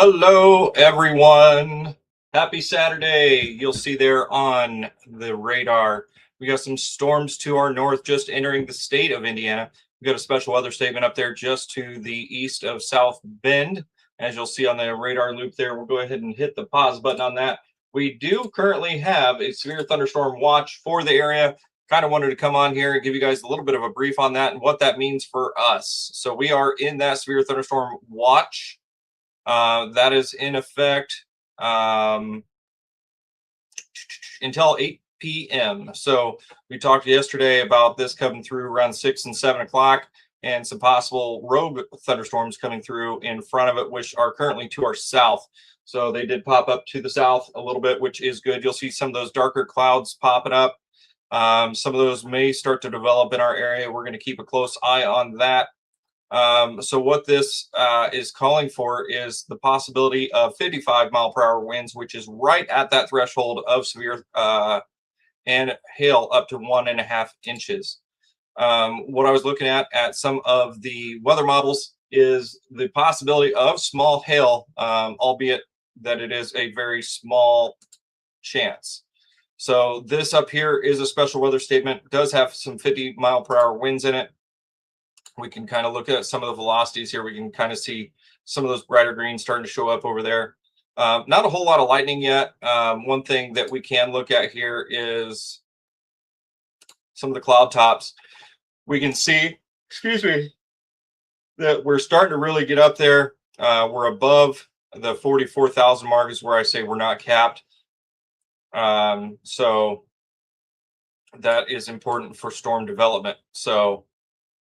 Hello, everyone. Happy Saturday. You'll see there on the radar, we got some storms to our north just entering the state of Indiana. We got a special weather statement up there just to the east of South Bend. As you'll see on the radar loop there, we'll go ahead and hit the pause button on that. We do currently have a severe thunderstorm watch for the area. Kind of wanted to come on here and give you guys a little bit of a brief on that and what that means for us. So we are in that severe thunderstorm watch. That is in effect until 8 p.m. So we talked yesterday about this coming through around 6 and 7 o'clock and some possible rogue thunderstorms coming through in front of it, which are currently to our south. So they did pop up to the south a little bit, which is good. You'll see some of those darker clouds popping up. Some of those may start to develop in our area. We're going to keep a close eye on that. So what this is calling for is the possibility of 55-mile-per-hour winds, which is right at that threshold of severe and hail up to 1.5 inches. What I was looking at some of the weather models is the possibility of small hail, albeit that it is a very small chance. So this up here is a special weather statement. It does have some 50-mile-per-hour winds in it. We can kind of look at some of the velocities here. We can kind of see some of those brighter greens starting to show up over there. Not a whole lot of lightning yet. One thing that we can look at here is some of the cloud tops. We can see, excuse me, that we're starting to really get up there. We're above the 44,000 mark is where I say we're not capped. So that is important for storm development. So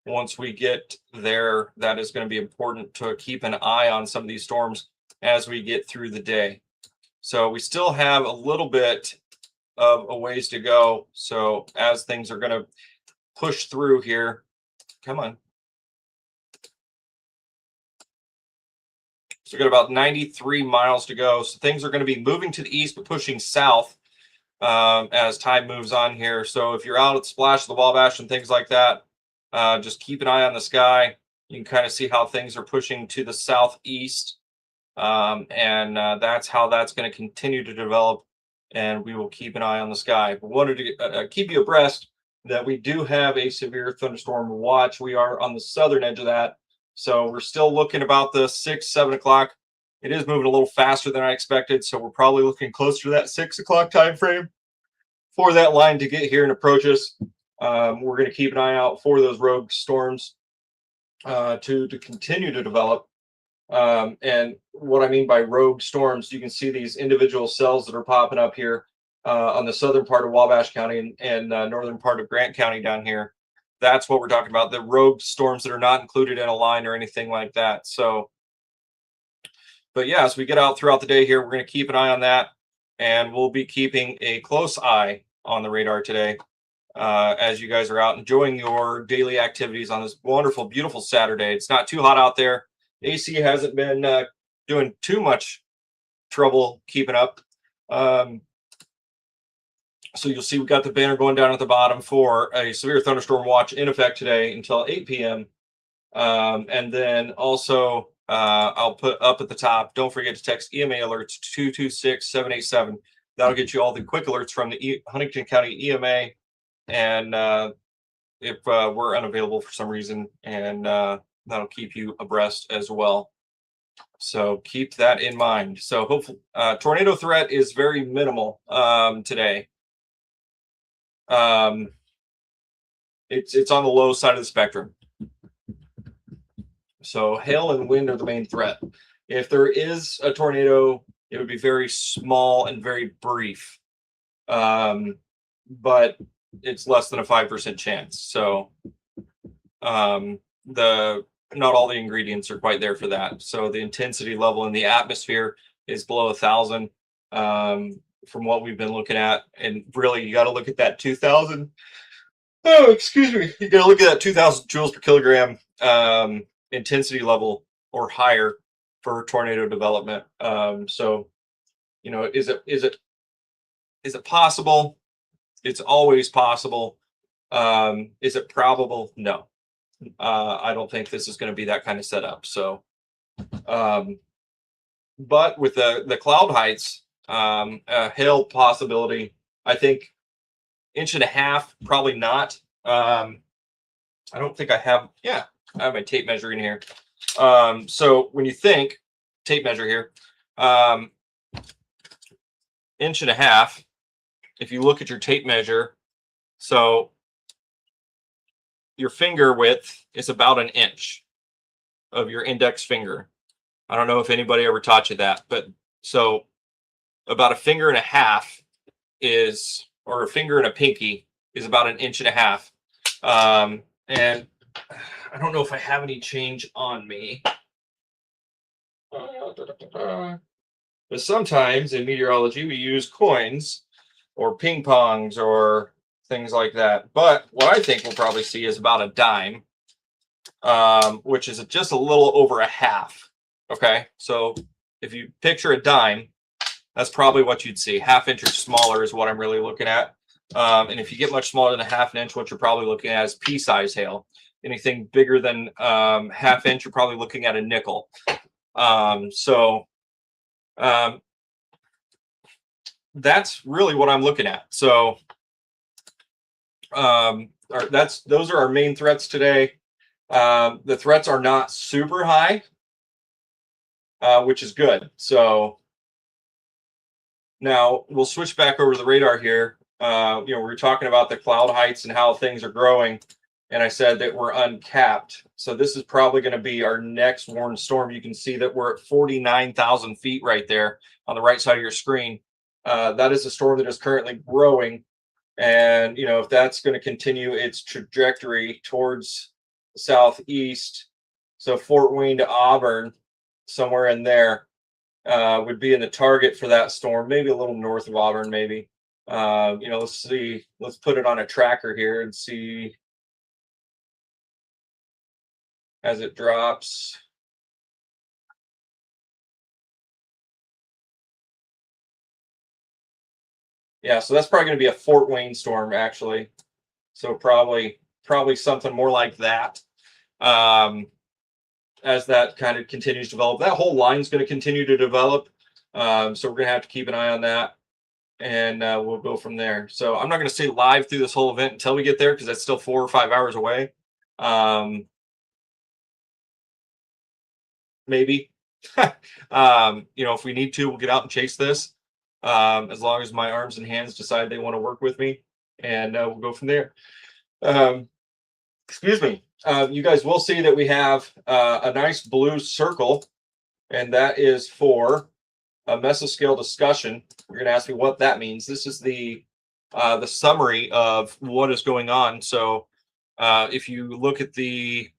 once we get there, that is going to be important to keep an eye on some of these storms as we get through the day. So we still have a little bit of a ways to go. So as things are going to push through here, come on. So we've got about 93 miles to go. So things are going to be moving to the east, but pushing south as time moves on here. So if you're out at Splash of the Wabash and things like that, just keep an eye on the sky. You can kind of see how things are pushing to the southeast. And that's how that's going to continue to develop. And we will keep an eye on the sky. But wanted to keep you abreast that we do have a severe thunderstorm watch. We are on the southern edge of that. So we're still looking about the 6, 7 o'clock. It is moving a little faster than I expected. So we're probably looking closer to that 6 o'clock time frame for that line to get here and approach us. We're going to keep an eye out for those rogue storms to continue to develop. And what I mean by rogue storms, you can see these individual cells that are popping up here on the southern part of Wabash County and northern part of Grant County down here. That's what we're talking about, the rogue storms that are not included in a line or anything like that. So, but yeah, as we get out throughout the day here, we're going to keep an eye on that. And we'll be keeping a close eye on the radar today. As you guys are out enjoying your daily activities on this wonderful, beautiful Saturday. It's not too hot out there. AC hasn't been doing too much trouble keeping up. So you'll see we got the banner going down at the bottom for a severe thunderstorm watch in effect today until 8 p.m. And then also I'll put up at the top, don't forget to text EMA alerts 226-787. That'll get you all the quick alerts from the Huntington County EMA. And if we're unavailable for some reason, and that'll keep you abreast as well. So keep that in mind. So hopefully tornado threat is very minimal today. It's on the low side of the spectrum. So hail and wind are the main threat. If there is a tornado, it would be very small and very brief. But it's less than a 5% chance. So not all the ingredients are quite there for that. So the intensity level in the atmosphere is below 1,000 from what we've been looking at. And really, you got to look at that 2,000. Oh, excuse me. You got to look at that 2,000 joules per kilogram intensity level or higher for tornado development. So, you know, is it possible? It's always possible. Is it probable? No. I don't think this is going to be that kind of setup. So but with the cloud heights, hail possibility, I think 1.5 inches, probably not. I don't think I have. Yeah, I have my tape measure in here. So when you think tape measure here, 1.5 inches. If you look at your tape measure, so your finger width is about 1 inch of your index finger. I don't know if anybody ever taught you that, but so about 1.5 fingers is, or a finger and a pinky is about 1.5 inches. And I don't know if I have any change on me. But sometimes in meteorology, we use coins or ping pongs or things like that. But what I think we'll probably see is about a dime, which is just a little over a half. Okay, so if you picture a dime, that's probably what you'd see. 1/2 inch or smaller is what I'm really looking at. And if you get much smaller than 1/2 inch, what you're probably looking at is pea-size hail. Anything bigger than 1/2 inch, you're probably looking at a nickel. That's really what I'm looking at. So those are our main threats today. The threats are not super high, which is good. So now we'll switch back over to the radar here. We were talking about the cloud heights and how things are growing, and I said that we're uncapped. So this is probably going to be our next warned storm. You can see that we're at 49,000 feet right there on the right side of your screen. That is a storm that is currently growing, and if that's going to continue its trajectory towards the southeast, so Fort Wayne to Auburn, somewhere in there, would be in the target for that storm, maybe a little north of Auburn, maybe. Let's see. Let's put it on a tracker here and see as it drops. Yeah, so that's probably going to be a Fort Wayne storm, actually. So probably something more like that. As that kind of continues to develop, that whole line's going to continue to develop. So we're going to have to keep an eye on that, and we'll go from there. So I'm not going to stay live through this whole event until we get there, because that's still 4 or 5 hours away. Maybe. If we need to, we'll get out and chase this. As long as my arms and hands decide they want to work with me, and we'll go from there. Excuse me. You guys will see that we have a nice blue circle, and that is for a mesoscale discussion. You're going to ask me what that means. This is the summary of what is going on. So if you look at the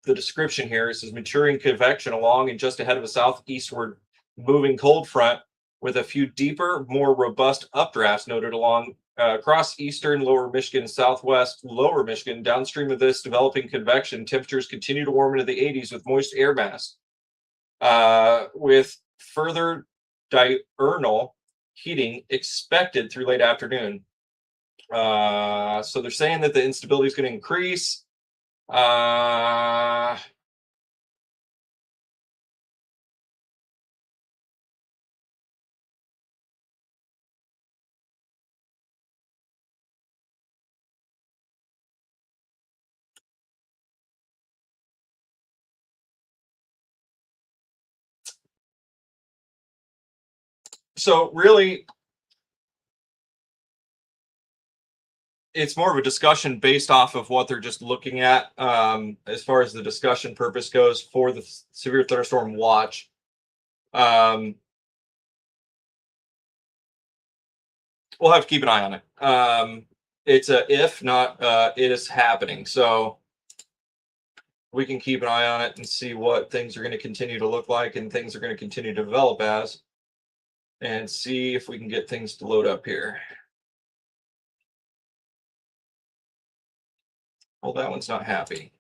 description here, it says maturing convection along and just ahead of a southeastward moving cold front with a few deeper, more robust updrafts noted along across eastern lower Michigan and southwest lower Michigan. Downstream of this developing convection, temperatures continue to warm into the 80s with moist air mass, with further diurnal heating expected through late afternoon. So they're saying that the instability is going to increase. So really, it's more of a discussion based off of what they're just looking at, as far as the discussion purpose goes for the severe thunderstorm watch. We'll have to keep an eye on it. It's a if, not it is happening. So we can keep an eye on it and see what things are going to continue to look like and things are going to continue to develop as, and see if we can get things to load up here. Well, that one's not happy.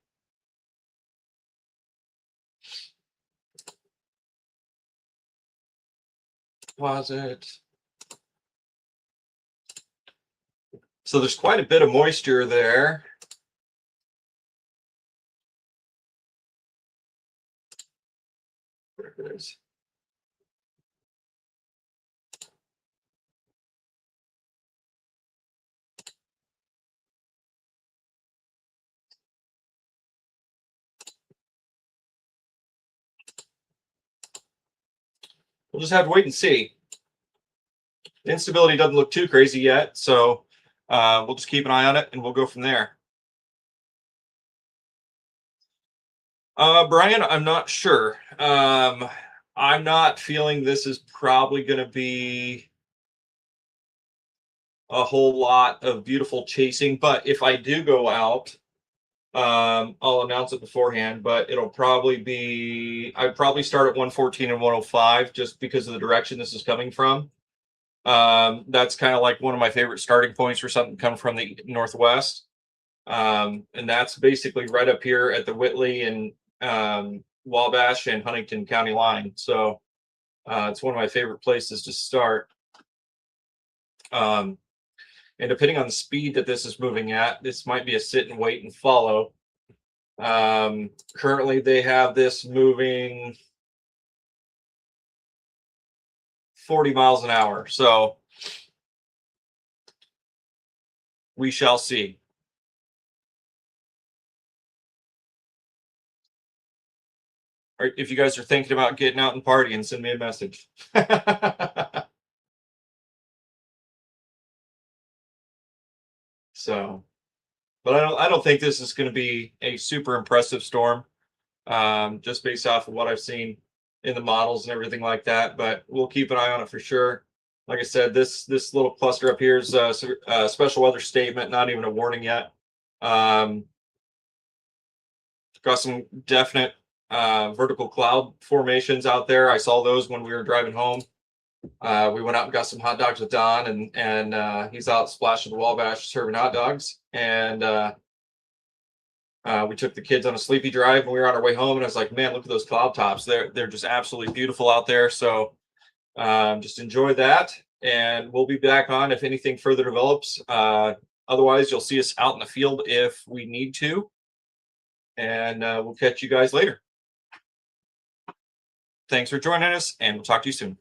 Deposit. So there's quite a bit of moisture there. There it is. We'll just have to wait and see. The instability doesn't look too crazy yet, so we'll just keep an eye on it and we'll go from there. Brian, I'm not sure. I'm not feeling this is probably going to be a whole lot of beautiful chasing, but if I do go out, I'll announce it beforehand, but it'll probably be, I'd probably start at 114 and 105 just because of the direction this is coming from. That's kind of like one of my favorite starting points for something coming from the northwest. And that's basically right up here at the Whitley and Wabash and Huntington County line. So it's one of my favorite places to start. And depending on the speed that this is moving at, this might be a sit and wait and follow. Currently, they have this moving 40 miles an hour. So we shall see. All right, if you guys are thinking about getting out and partying, send me a message. So, but I don't think this is going to be a super impressive storm, just based off of what I've seen in the models and everything like that. But we'll keep an eye on it for sure. Like I said, this little cluster up here is a special weather statement, not even a warning yet. Got some definite vertical cloud formations out there. I saw those when we were driving home. We went out and got some hot dogs with Don, and he's out splashing the Wabash serving hot dogs. And we took the kids on a sleepy drive and we were on our way home. And I was like, man, look at those cloud tops. They're just absolutely beautiful out there. So just enjoy that. And we'll be back on if anything further develops. Otherwise, you'll see us out in the field if we need to. And we'll catch you guys later. Thanks for joining us, and we'll talk to you soon.